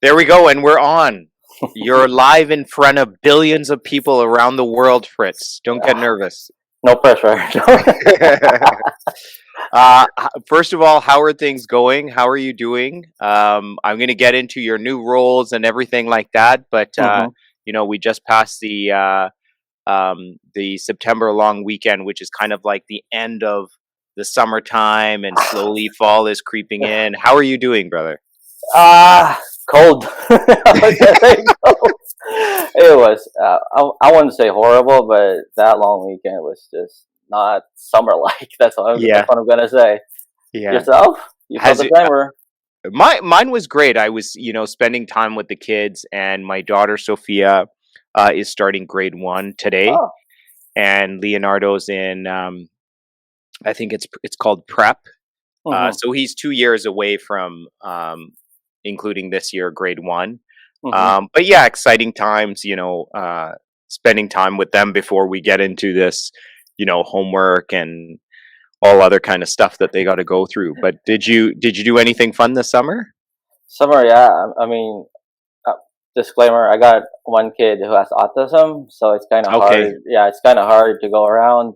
There we go, and we're on. You're live in front of billions of people around the world, Fritz. Don't get nervous. No pressure. First of all, how are things going? How are you doing? I'm going to get into your new roles and everything like that, but we just passed the September long weekend, which is kind of like the end of the summertime, and slowly fall is creeping in. How are you doing, brother? Cold. It was, I wouldn't say horrible, but that long weekend was just not summer-like. That's what I'm going to say. Yeah. Yourself? You felt the same, or? Mine was great. I was, spending time with the kids, and my daughter, Sophia, is starting grade 1 today. Oh. And Leonardo's in, I think it's called prep. So he's 2 years away from, including this year, grade 1. But yeah, exciting times, spending time with them before we get into this, homework and all other kind of stuff that they got to go through. But did you do anything fun this summer? Summer, yeah. I mean, disclaimer, I got one kid who has autism, so it's kind of hard. Yeah, it's kind of hard to go around.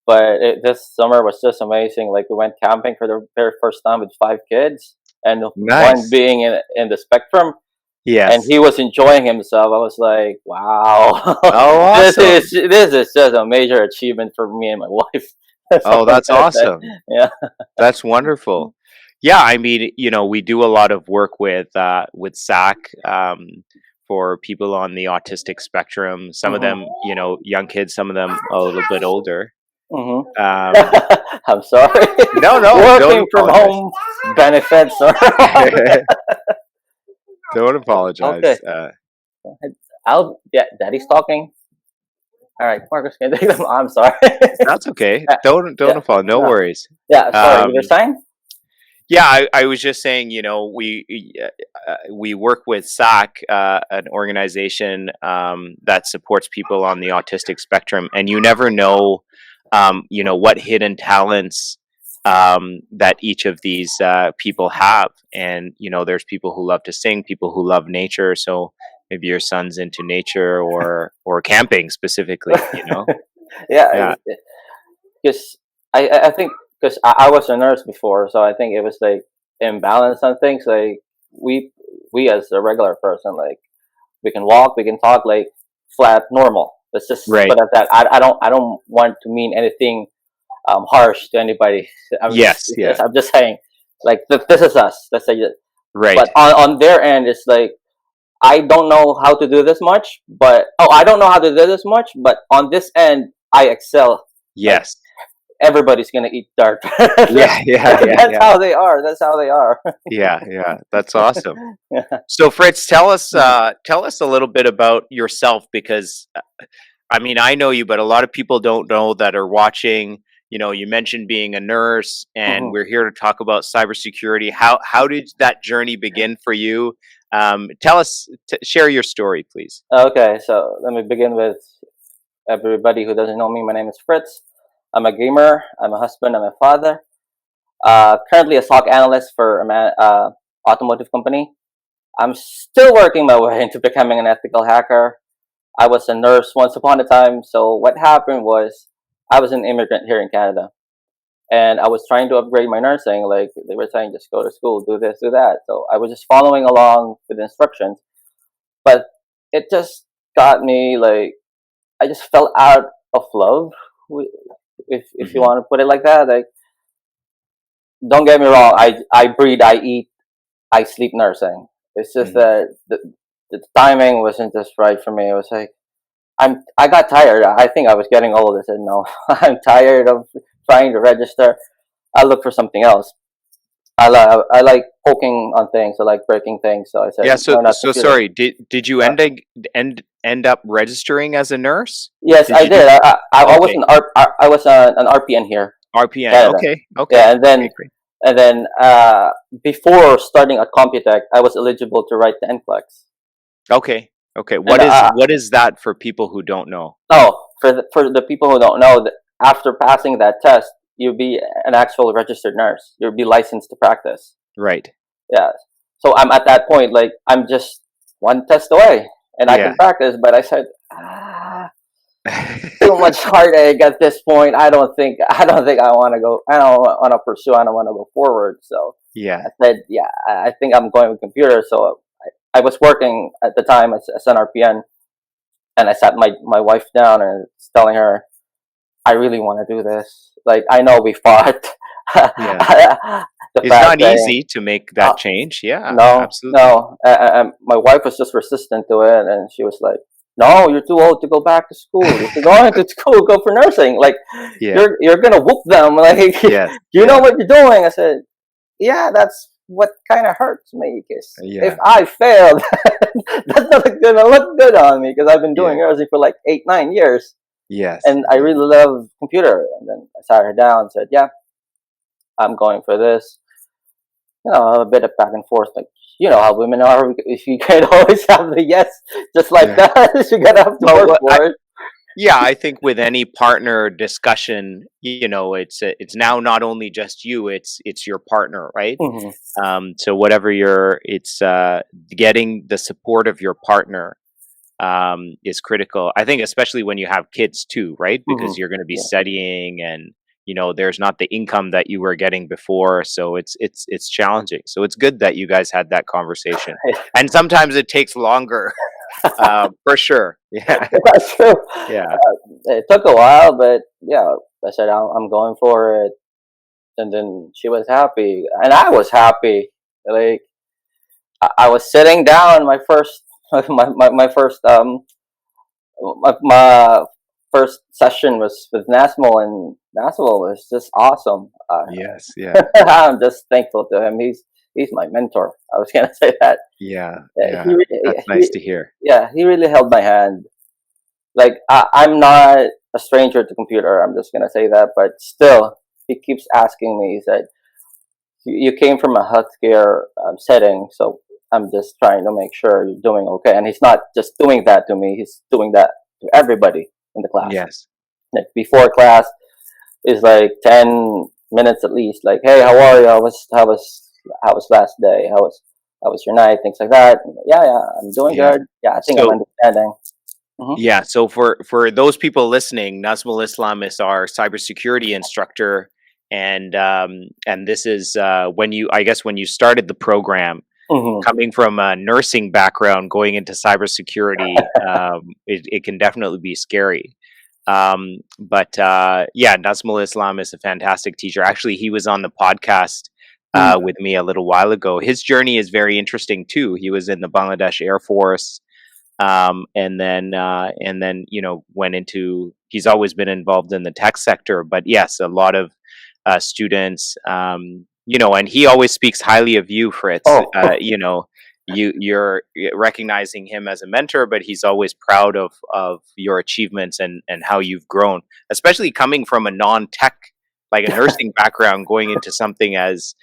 But this summer was just amazing. Like, we went camping for the very first time with 5 kids, and one being in the spectrum. Yes. And he was enjoying himself. I was like, wow. Oh, awesome. This is just a major achievement for me and my wife. Oh, that's awesome. Yeah. That's wonderful. Yeah, I mean, we do a lot of work with SAC for people on the autistic spectrum. Some of them, young kids, some of them a little bit older. I'm sorry. No, working from home benefits. Don't apologize. Okay. Daddy's talking. All right, Marcus, can I take them? I'm sorry. That's okay. Don't apologize. No worries. Yeah, sorry. You were saying? Yeah, I was just saying, we work with SAC, an organization that supports people on the autistic spectrum, and you never know, what hidden talents that each of these people have. And, there's people who love to sing, people who love nature. So maybe your son's into nature or camping specifically, Yeah. Because I think, because I was a nurse before, so I think it was like imbalance on things. Like we as a regular person, like we can walk, we can talk, like flat normal. Let's just put it at that. I don't want to mean anything harsh to anybody. I'm just saying, like, this is us. Let's say it. Right. But on their end, it's like, I don't know how to do this much, but I don't know how to do this much, but on this end, I excel. Yes. Like, everybody's gonna eat dart. That's how they are. That's how they are. Yeah. That's awesome. So, Fritz, tell us a little bit about yourself, because I mean, I know you, but a lot of people don't know that are watching. You mentioned being a nurse, and we're here to talk about cybersecurity. How did that journey begin for you? Tell us, share your story, please. Okay, so let me begin with everybody who doesn't know me. My name is Fritz. I'm a gamer. I'm a husband. I'm a father. Currently a SOC analyst for an automotive company. I'm still working my way into becoming an ethical hacker. I was a nurse once upon a time. So what happened was, I was an immigrant here in Canada, and I was trying to upgrade my nursing. Like, they were saying, just go to school, do this, do that. So I was just following along with the instructions, but it just got me, like, I just fell out of love, if you want to put it like that. Like, don't get me wrong, I breathe, I eat, I sleep nursing. It's just that the timing wasn't just right for me. It was like, I got tired. I think I was getting old. I said, no, I'm tired of trying to register. I'll look for something else. I like poking on things. I like breaking things. So I said, yeah. So sorry. Did you end up registering as a nurse? Yes, I did. I was an RPN here. RPN. Canada. Okay. Yeah, and then before starting at Computek, I was eligible to write the NCLEX. Okay. What is that for people who don't know? Oh, for the people who don't know, that after passing that test, you'll be an actual registered nurse. You'll be licensed to practice. Right. Yeah. So I'm at that point, like I'm just one test away, and I Yeah. can practice. But I said, too much heartache at this point. I don't think I want to go. I don't want to pursue. I don't want to go forward. So Yeah. I said, yeah, I think I'm going with computer. So I was working at the time as an RPN, and I sat my wife down and was telling her, I really want to do this. Like I know we fought. Yeah. The It's fact not saying, easy to make uh, that change. Yeah, no, absolutely. no. My wife was just resistant to it, and she was like, "No, you're too old to go back to school. If you're going to school, go for nursing. Like, Yeah. you're gonna whoop them. Like, Yes. you know Yeah. what you're doing." I said, "Yeah, that's what kind of hurts me. Because if Yeah. I failed, that's not gonna look good on me. Because I've been Yeah. doing nursing for like 8, 9 years, Yes. and I Yeah. really love computer." And then I sat her down and said, "Yeah, I'm going for this." A bit of back and forth. Like, you know how women are. If you can't always have the yes, just like Yeah. that, you gotta have to work Well, for it. yeah, I think with any partner discussion, it's now not only just you, it's your partner, right? Hmm. So whatever it's getting the support of your partner is critical. I think especially when you have kids too, right? Hmm. Because you're going to be Yeah. studying, and there's not the income that you were getting before, so it's challenging. So it's good that you guys had that conversation, and sometimes it takes longer, for sure. Yeah, That's true. yeah, It took a while, but yeah, I said I'm going for it, and then she was happy, and I was happy. Like I was sitting down my first my first my first session was with Nasmal, and Nasmal was just awesome. yes, yeah, I'm just thankful to him. He's my mentor. I was gonna say that. yeah, He, yeah. That's nice he to hear. yeah, he really held my hand. Like I'm not a stranger to computer. I'm just gonna say that, but still, he keeps asking me. He said, "You came from a healthcare setting, so I'm just trying to make sure you're doing okay." And he's not just doing that to me. He's doing that to everybody in the class. Yes, Like before class is like 10 minutes at least. Like, hey, how are you? How was last day? How was your night? Things like that. Yeah, yeah, I'm doing yeah. good. Yeah, I think I'm So understanding. Hmm. yeah, so for those people listening, Nazmul Islam is our cybersecurity instructor, and this is when you started the program, Hmm. coming from a nursing background, going into cybersecurity, it can definitely be scary. But yeah, Nazmul Islam is a fantastic teacher. Actually, he was on the podcast with me a little while ago. His journey is very interesting too. He was in the Bangladesh Air Force, and then went into. He's always been involved in the tech sector, but yes, a lot of students. And he always speaks highly of you, Fritz. Oh, You're recognizing him as a mentor, but he's always proud of your achievements and how you've grown, especially coming from a non-tech, like a nursing background, going into something as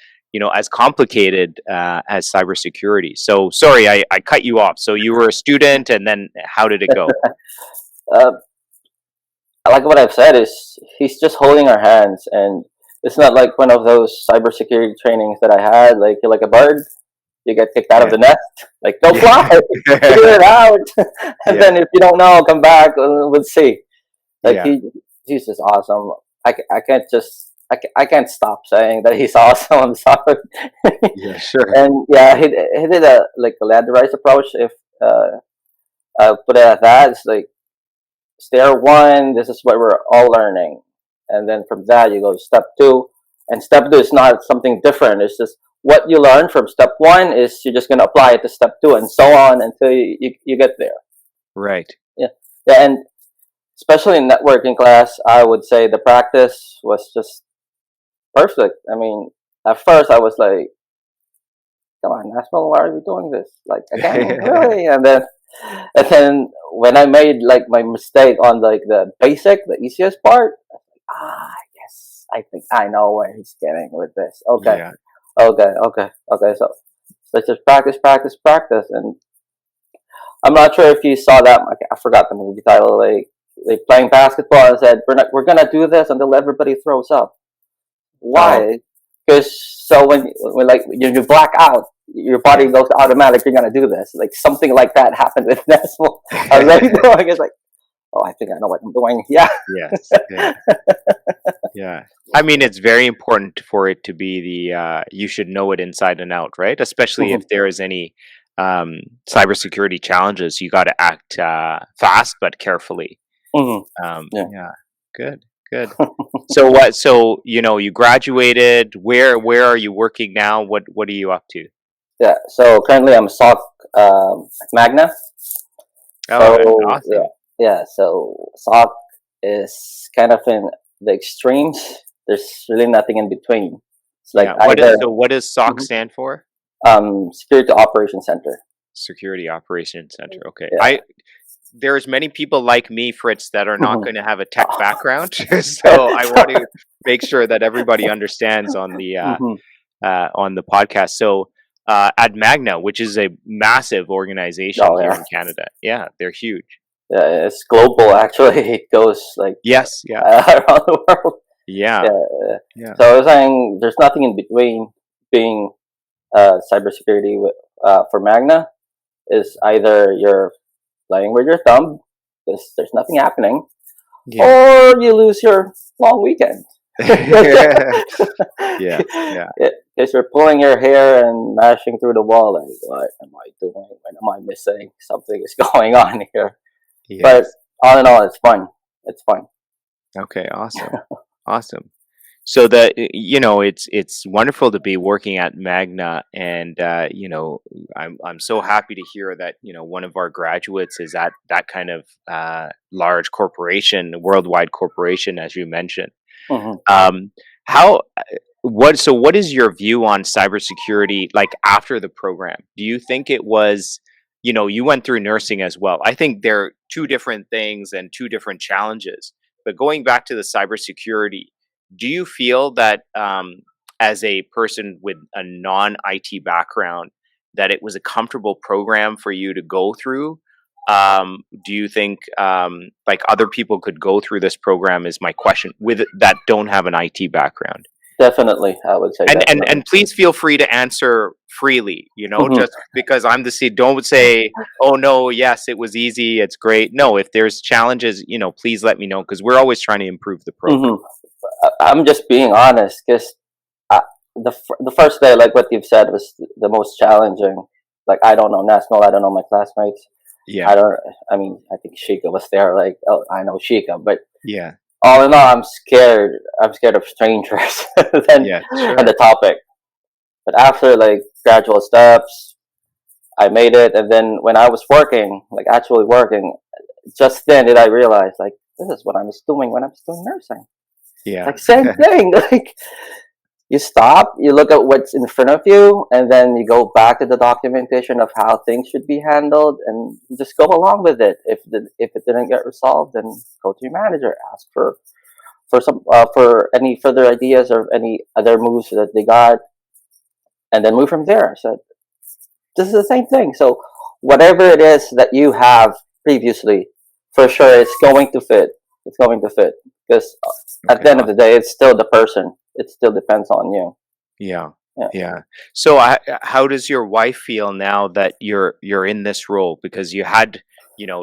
complicated as cybersecurity. So sorry, I cut you off. So you were a student, and then how did it go? uh, like what I've said is he's just holding our hands, and it's not like one of those cybersecurity trainings that I had. Like you're like a bird, you get kicked out of Yeah, the nest. Like don't fly, yeah, figure it out, and yeah, then if you don't know, come back. We'll see. Like yeah, he's just awesome. I can't just I can't stop saying that he's awesome. I'm sorry. yeah. Sure. And yeah, he did a like the ladderized approach. If uh, I put it at that, it's like stair one. This is what we're all learning, and then from that you go to step two. And step two is not something different. It's just what you learn from step one is you're just gonna apply it to step two, and so on until you get there. Right. Yeah, yeah, and especially in networking class, I would say the practice was just perfect. I mean, at first I was like, "Come on, National, why are we doing this? Like again, really?" And then when I made like my mistake on like the basic, the easiest part, yes, I think I know where he's getting with this. Okay, Yeah. okay, okay, okay. So let's just practice, practice, practice. And I'm not sure if you saw that. I forgot the movie title. Like playing basketball and said, "We're gonna do this until everybody throws up." Oh, Why? Because so when like you black out, your body Yeah. goes automatic. You're gonna do this. Like something like that happened with Nesmo. I was like, no, I guess like, oh, I think I know what I'm doing. Yeah. Yes. Yeah. Yeah. I mean, it's very important for it to be you should know it inside and out, right? Especially if Mhm. there is any cybersecurity challenges, you got to act fast but carefully. Mhm. Yeah. Yeah. Good. Good. So what? So you graduated. Where are you working now? What are you up to? Yeah. So currently I'm a SOC at Magna. Oh, So yeah, awesome. yeah. So SOC is kind of in the extremes. There's really nothing in between. It's like Yeah. either What does SOC mhm, stand for? security operations center. Security Operations Center. Okay. Yeah. There's many people like me, Fritz, that are not Mhm. going to have a tech background. So I want to make sure that everybody understands Mhm. on the podcast. So at Magna, which is a massive organization Oh here yeah, in Canada, yeah, they're huge. yeah. It's global. Actually, it goes like Yes, yeah, around the world. yeah, Yeah. Yeah. yeah, So I was saying there's nothing in between being cybersecurity for Magna is either you're playing with your thumb because there's nothing happening, yeah, or you lose your long weekend. yeah, yeah, Because you're pulling your hair and mashing through the wall, like, what am I doing? What am I missing? Something is going on here. But yes. all in all, it's fun. It's fun. Okay, awesome, awesome. So it's wonderful to be working at Magna, and I'm so happy to hear that one of our graduates is at that kind of large corporation, worldwide corporation, as you mentioned. Hmm. Um, how what is your view on cybersecurity like after the program? Do you think it was, you went through nursing as well. I think they're two different things and two different challenges. But going back to the cybersecurity, do you feel that as a person with a non IT background, that it was a comfortable program for you to go through? Do you think like other people could go through this program? Is my question with that don't have an IT background. Definitely, I would say And definitely. please feel free to answer freely. Hmm. Just because I'm the seed, don't say, "Oh no, yes, it was easy, it's great." No, if there's challenges, please let me know because we're always trying to improve the program. Hmm. I'm just being honest because uh, the first day, like what you've said, was the most challenging. Like I don't know national, I don't know my classmates. Yeah, I don't. I mean, I think Shika was there. Like, oh, I know Shika, but yeah, all in all, I'm scared. I'm scared of strangers than yeah, and sure. the topic. But after like gradual steps, I made it. And then when I was working, like actually working, just then did I realize like this is what I was doing when I was doing nursing. Yeah, Like same thing. Like you stop, you look at what's in front of you, and then you go back to the documentation of how things should be handled, and you just go along with it. If it didn't get resolved, then go to your manager, ask for any further ideas or any other moves that they got, and then move from there. So this is the same thing. So whatever it is that you have previously, for sure, it's going to fit. It's going to fit because at okay, the end of the awesome. day, it's still the person. It still depends on you. Yeah, Yeah. yeah. So, how does your wife feel now that you're in this role? Because you had,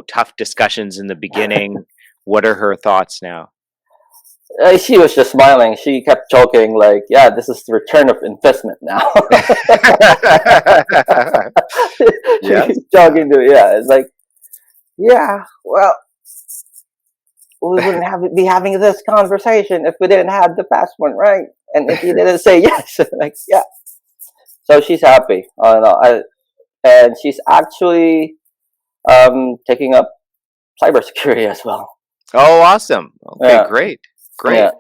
tough discussions in the beginning. What are her thoughts now? She was just smiling. She kept joking, like, "Yeah, this is the return of investment now." She Yes. keeps joking to, yeah. It's like, yeah, well, we wouldn't be having this conversation if we didn't have the past one, right? And if you didn't say yes, like, yeah. So she's happy. I don't know. And she's actually taking up cybersecurity as well. Oh, awesome. Okay, Yeah, great. yeah. Great.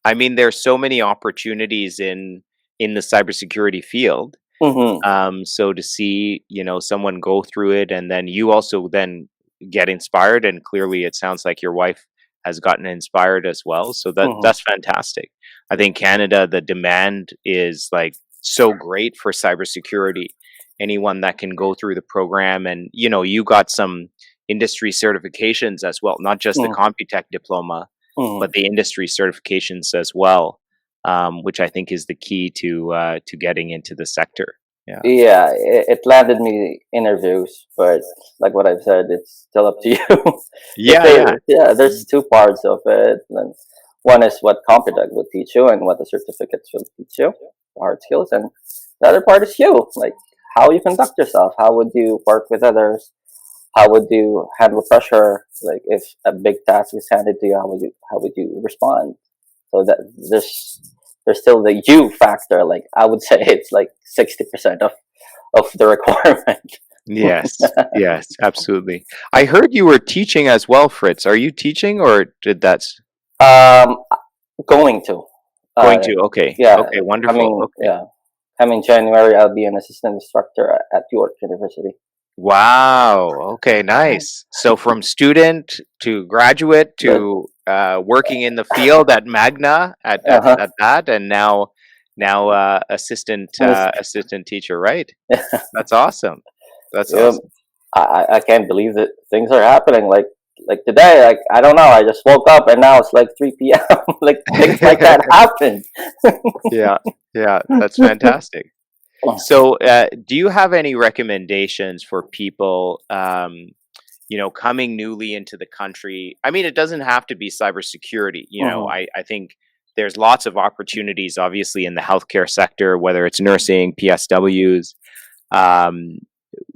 I mean, there's so many opportunities in the cybersecurity field. Hmm. So to see, someone go through it and then you also then get inspired, and clearly it sounds like your wife has gotten inspired as well. So Hmm. that's fantastic. I think Canada, the demand is like so great for cybersecurity. Anyone that can go through the program, and you got some industry certifications as well, not just the Hmm. Computech diploma, Hmm. but the industry certifications as well. which I think is the key to getting into the sector. Yeah. Yeah, it landed me interviews, but like what I've said, it's still up to you. If Yeah, they, yeah. yeah, there's two parts of it. And one is what Computex will teach you, and what the certificates will teach you, hard skills, and the other part is you, like how you conduct yourself. How would you work with others? How would you handle pressure? Like if a big task is handed to you, how would you respond? So that there's still the you factor. Like I would say it's like 60% of the requirement. Yes, yes, absolutely. I heard you were teaching as well, Fritz. Are you teaching, or did that's um, Going to, going uh, to? Okay, yeah, okay, wonderful. coming, Okay. yeah, coming January, I'll be an assistant instructor at York University. Wow. Okay, nice. So from student to graduate But to working in the field at Magna uh-huh. at that, and now assistant teacher, right? That's awesome. That's Yeah, awesome. I can't believe that things are happening. Like today, like I don't know. I just woke up and now it's like 3 p.m. Like things like that happen. Yeah, yeah, that's fantastic. So, do you have any recommendations for people, coming newly into the country? I mean, it doesn't have to be cybersecurity. Mhm. I think there's lots of opportunities, obviously, in the healthcare sector, whether it's nursing, PSWs. Um,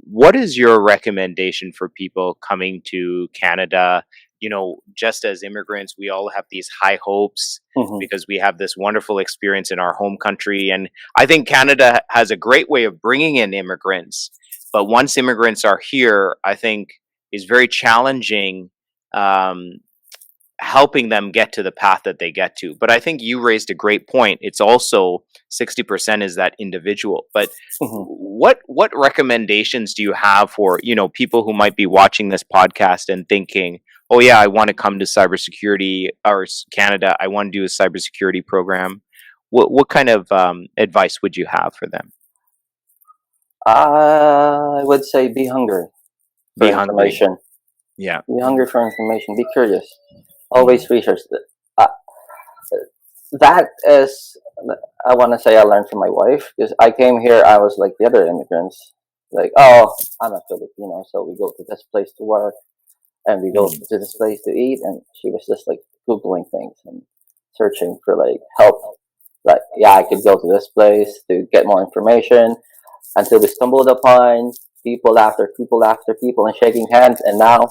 what is your recommendation for people coming to Canada? Just as immigrants, we all have these high hopes Mhm. because we have this wonderful experience in our home country. And I think Canada has a great way of bringing in immigrants. But once immigrants are here, I think is very challenging, um, helping them get to the path that they get to. But I think you raised a great point. It's also 60% is that individual. But Mhm. what recommendations do you have for, people who might be watching this podcast and thinking, "Oh yeah, I want to come to cybersecurity or Canada. I want to do a cybersecurity program." What kind of advice would you have for them? I would say be hungry Be for hungry. information. Yeah. Be hungry for information. Be curious. Mm. Always research. Uh, that is, I want to say I learned from my wife because I came here. I was like the other immigrants. Like, oh, I'm a Filipino, so we go to this place to work and we go Mm. to this place to eat. And she was just like Googling things and searching for like help. Like, yeah, I could go to this place to get more information until we stumbled upon people after people and shaking hands. And now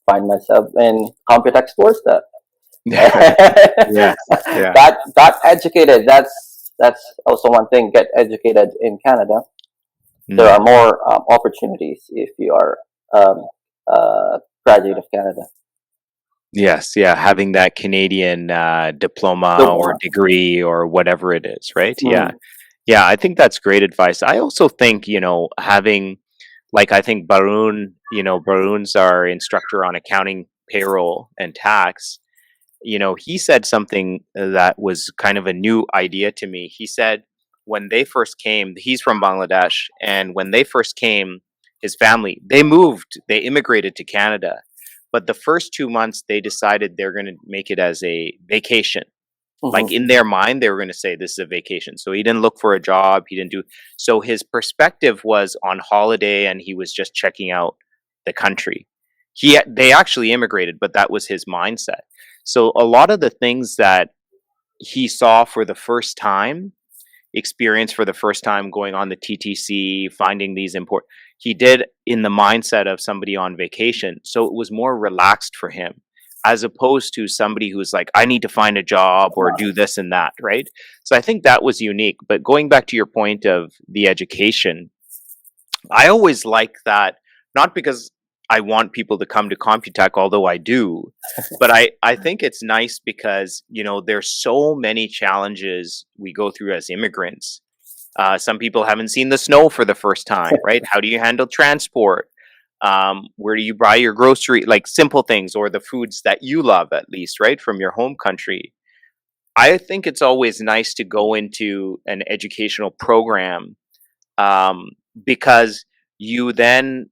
find myself in Computex doorstep. Yes. Yeah. Got educated. That's also one thing. Get educated in Canada. There are Mm. more opportunities if you are um, graduate of Canada. Yes, yeah, having that Canadian diploma or Diploma. degree or whatever it is, right? Yeah. Mm. Yeah, I think that's great advice. I also think, having like I think Barun's our instructor on accounting, payroll, and tax. He said something that was kind of a new idea to me. He said when they first came, he's from Bangladesh, and when they first came, his family, they immigrated to Canada. But the first 2 months, they decided they're going to make it as a vacation. Like Hmm. in their mind, they were going to say this is a vacation. So he didn't look for a job. He didn't do so. His perspective was on holiday, and he was just checking out the country. They actually immigrated, but that was his mindset. So a lot of the things that he saw for the first time, experience for the first time, going on the TTC, finding these important, he did in the mindset of somebody on vacation. So it was more relaxed for him as opposed to somebody who's like, I need to find a job or do this and that, right? So I think that was unique. But going back to your point of the education, I always like that, not because I want people to come to Computech, although I do, but I think it's nice because, there's so many challenges we go through as immigrants. Some people haven't seen the snow for the first time, right? How do you handle transport? Where do you buy your grocery? Like simple things or the foods that you love, at least, right? From your home country. I think it's always nice to go into an educational program, um, because you then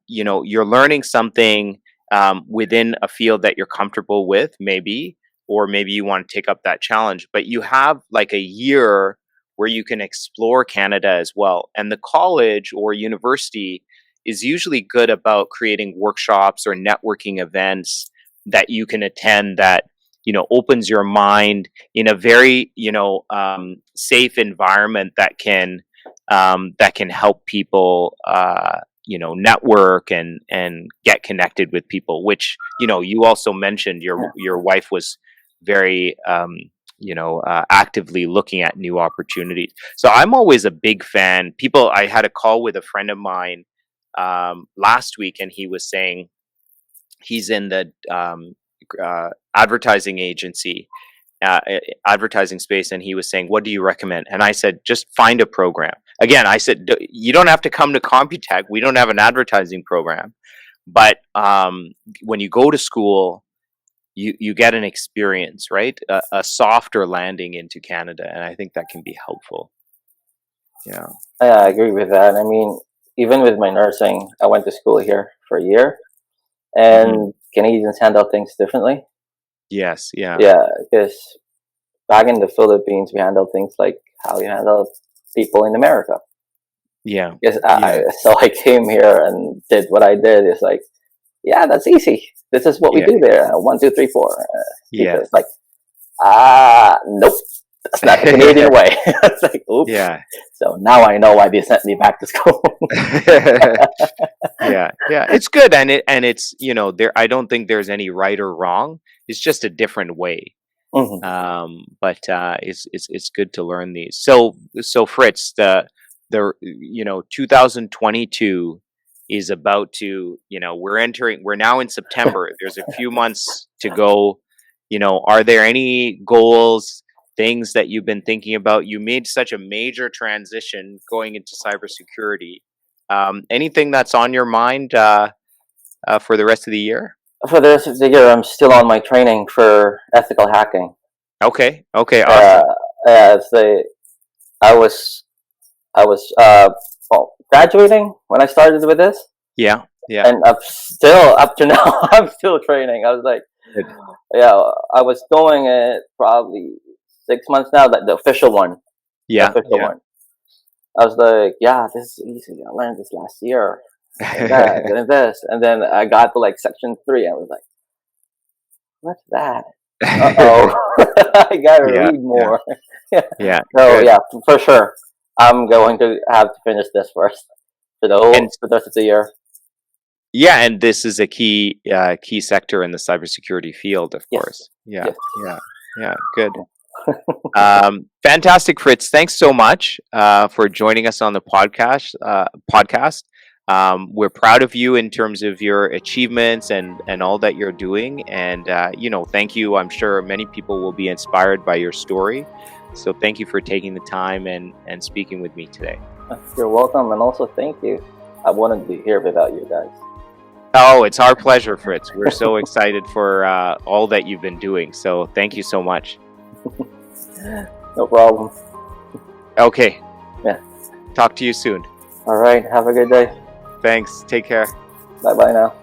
you're learning something within a field that you're comfortable with, maybe, or maybe you want to take up that challenge, but you have like a year where you can explore Canada as well. And the college or university is usually good about creating workshops or networking events that you can attend that, opens your mind in a very, safe environment that can help people, network and get connected with people, which, you also mentioned your wife was very, actively looking at new opportunities. So I'm always a big fan. I had a call with a friend of mine last week, and he was saying he's in the advertising agency, advertising space, and he was saying, what do you recommend? And I said, just find a program. Again, I said, you don't have to come to Computech. We don't have an advertising program. But when you go to school, you get an experience, right? A softer landing into Canada. And I think that can be helpful. Yeah. I agree with that. I mean, even with my nursing, I went to school here for a year, and Canadians handle things differently. Yes. Yeah. Yeah, because back in the Philippines, we handle things like how you handle people in America. Yeah. Because so I came here and did what I did. It's like, yeah, that's easy. This is what we do there. 1, 2, 3, 4. Yeah. It's like, nope, that's not the Canadian way. It's like, oops. Yeah. So now I know why they sent me back to school. Yeah. It's good, and it's there. I don't think there's any right or wrong. It's just a different way. But it's good to learn these. So Fritz, the 2022 is about to, we're now in September. There's a few months to go. Are there any goals, things that you've been thinking about? You made such a major transition going into cybersecurity. Anything that's on your mind for the rest of the year? For the rest of the year, I'm still on my training for ethical hacking. Okay, awesome. I was graduating when I started with this. Yeah. And up to now, I'm still training. I was like, I was going it probably 6 months now, the official one. Yeah. The official one. I was like, this is easy. I learned this last year. And this. And then I got to like section 3. I was like, what's that? Uh-oh. I gotta read more. Yeah. So for sure, I'm going to have to finish this first for the rest of the year. Yeah, and this is a key sector in the cybersecurity field, of course. Yeah. Good. Fantastic, Fritz. Thanks so much for joining us on the podcast. We're proud of you in terms of your achievements and all that you're doing. And, thank you. I'm sure many people will be inspired by your story. So thank you for taking the time and speaking with me today. You're welcome. And also thank you. I wouldn't be here without you guys. Oh, it's our pleasure, Fritz. We're so excited for all that you've been doing. So thank you so much. No problem. Okay. Yeah. Talk to you soon. All right. Have a good day. Thanks. Take care. Bye-bye now.